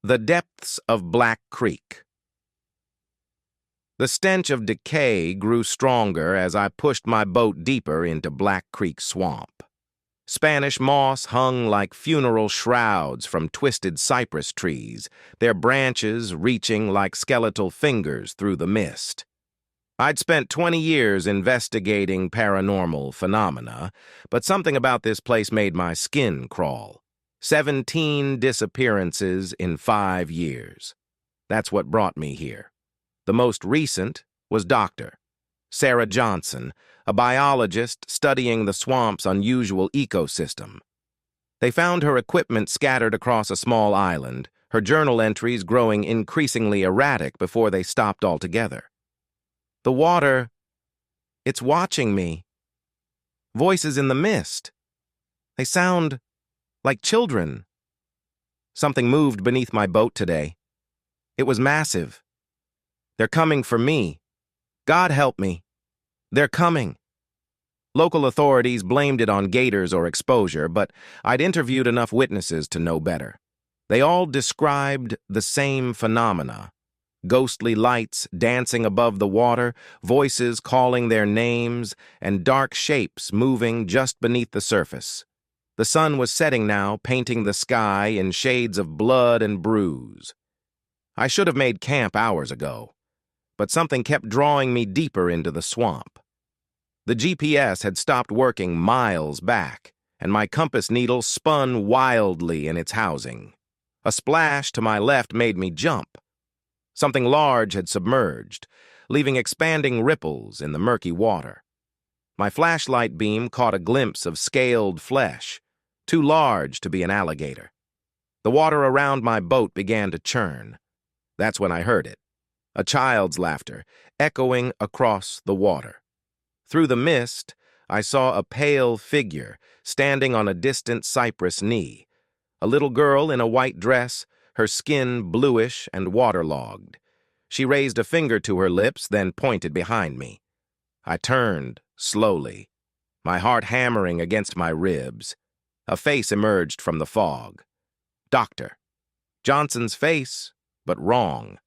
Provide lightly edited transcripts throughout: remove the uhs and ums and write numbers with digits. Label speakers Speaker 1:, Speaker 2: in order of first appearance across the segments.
Speaker 1: The depths of Black Creek. The stench of decay grew stronger as I pushed my boat deeper into Black Creek Swamp. Spanish moss hung like funeral shrouds from twisted cypress trees, their branches reaching like skeletal fingers through the mist. I'd spent 20 years investigating paranormal phenomena, but something about this place made my skin crawl. 17 disappearances in 5 years. That's what brought me here. The most recent was Dr. Sarah Johnson, a biologist studying the swamp's unusual ecosystem. They found her equipment scattered across a small island, her journal entries growing increasingly erratic before they stopped altogether. The water, it's watching me. Voices in the mist. They sound like children. Something moved beneath my boat today. It was massive. They're coming for me. God help me. They're coming. Local authorities blamed it on gators or exposure, but I'd interviewed enough witnesses to know better. They all described the same phenomena. Ghostly lights dancing above the water, voices calling their names, and dark shapes moving just beneath the surface. The sun was setting now, painting the sky in shades of blood and bruise. I should have made camp hours ago, but something kept drawing me deeper into the swamp. The GPS had stopped working miles back, and my compass needle spun wildly in its housing. A splash to my left made me jump. Something large had submerged, leaving expanding ripples in the murky water. My flashlight beam caught a glimpse of scaled flesh, too large to be an alligator. The water around my boat began to churn. That's when I heard it, a child's laughter, echoing across the water. Through the mist, I saw a pale figure standing on a distant cypress knee, a little girl in a white dress, her skin bluish and waterlogged. She raised a finger to her lips, then pointed behind me. I turned, slowly, my heart hammering against my ribs. A face emerged from the fog. Dr. Johnson's face, but wrong.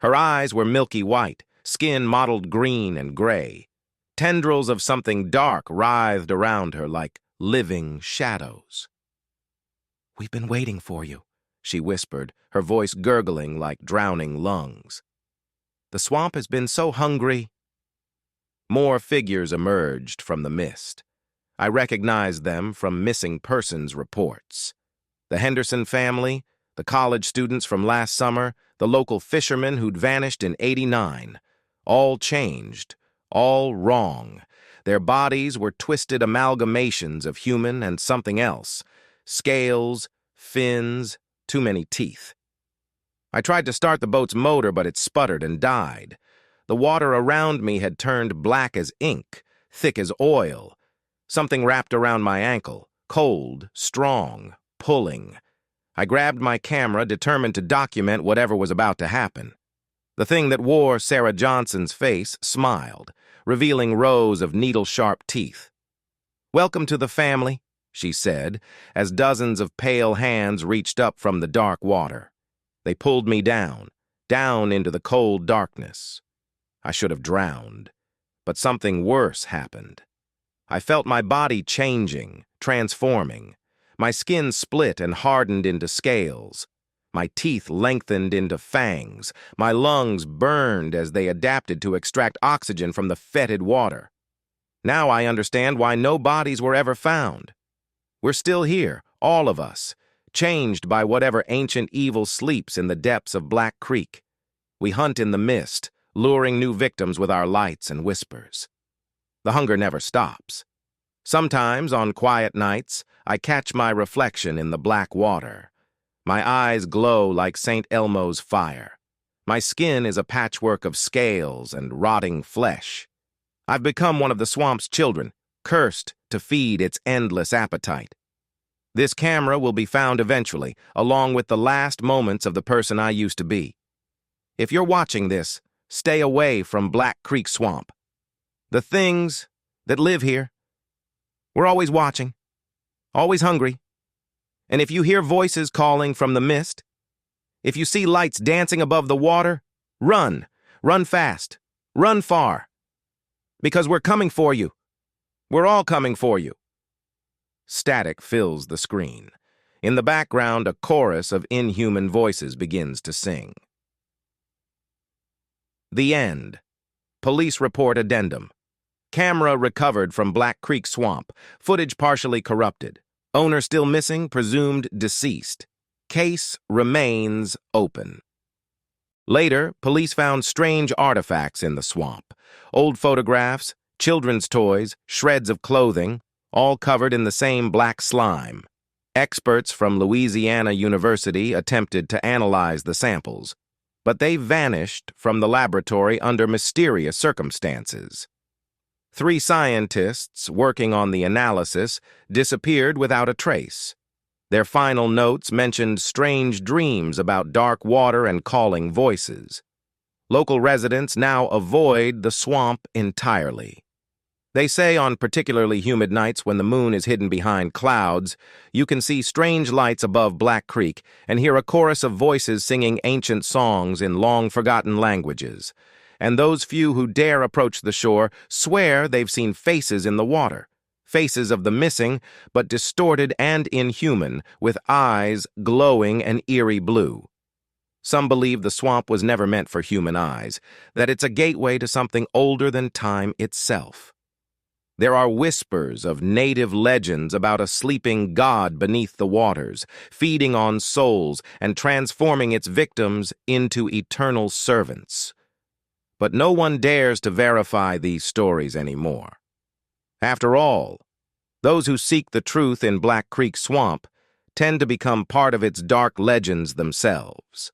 Speaker 1: Her eyes were milky white, skin mottled green and gray. Tendrils of something dark writhed around her like living shadows. "We've been waiting for you," she whispered, her voice gurgling like drowning lungs. "The swamp has been so hungry." More figures emerged from the mist. I recognized them from missing persons reports. The Henderson family, the college students from last summer, the local fishermen who'd vanished in '89. All changed, all wrong. Their bodies were twisted amalgamations of human and something else. Scales, fins, too many teeth. I tried to start the boat's motor, but it sputtered and died. The water around me had turned black as ink, thick as oil. Something wrapped around my ankle, cold, strong, pulling. I grabbed my camera, determined to document whatever was about to happen. The thing that wore Sarah Johnson's face smiled, revealing rows of needle-sharp teeth. "Welcome to the family," she said, as dozens of pale hands reached up from the dark water. They pulled me down into the cold darkness. I should have drowned, but something worse happened. I felt my body changing, transforming. My skin split and hardened into scales. My teeth lengthened into fangs. My lungs burned as they adapted to extract oxygen from the fetid water. Now I understand why no bodies were ever found. We're still here, all of us, changed by whatever ancient evil sleeps in the depths of Black Creek. We hunt in the mist, luring new victims with our lights and whispers. The hunger never stops. Sometimes, on quiet nights, I catch my reflection in the black water. My eyes glow like St. Elmo's fire. My skin is a patchwork of scales and rotting flesh. I've become one of the swamp's children, cursed to feed its endless appetite. This camera will be found eventually, along with the last moments of the person I used to be. If you're watching this, stay away from Black Creek Swamp. The things that live here, we're always watching, always hungry. And if you hear voices calling from the mist, If you see lights dancing above the water, run. Run fast. Run far. Because we're coming for you. We're all coming for you. Static fills the screen. In the background, a chorus of inhuman voices begins to sing. The end. Police report addendum. Camera recovered from Black Creek Swamp. Footage partially corrupted. Owner still missing, presumed deceased. Case remains open. Later, police found strange artifacts in the swamp. Old photographs, children's toys, shreds of clothing, all covered in the same black slime. Experts from Louisiana University attempted to analyze the samples, but they vanished from the laboratory under mysterious circumstances. 3 scientists working on the analysis disappeared without a trace. Their final notes mentioned strange dreams about dark water and calling voices. Local residents now avoid the swamp entirely. They say on particularly humid nights when the moon is hidden behind clouds, you can see strange lights above Black Creek and hear a chorus of voices singing ancient songs in long-forgotten languages. And those few who dare approach the shore swear they've seen faces in the water. Faces of the missing, but distorted and inhuman, with eyes glowing an eerie blue. Some believe the swamp was never meant for human eyes, that it's a gateway to something older than time itself. There are whispers of native legends about a sleeping god beneath the waters, feeding on souls and transforming its victims into eternal servants. But no one dares to verify these stories anymore. After all, those who seek the truth in Black Creek Swamp tend to become part of its dark legends themselves.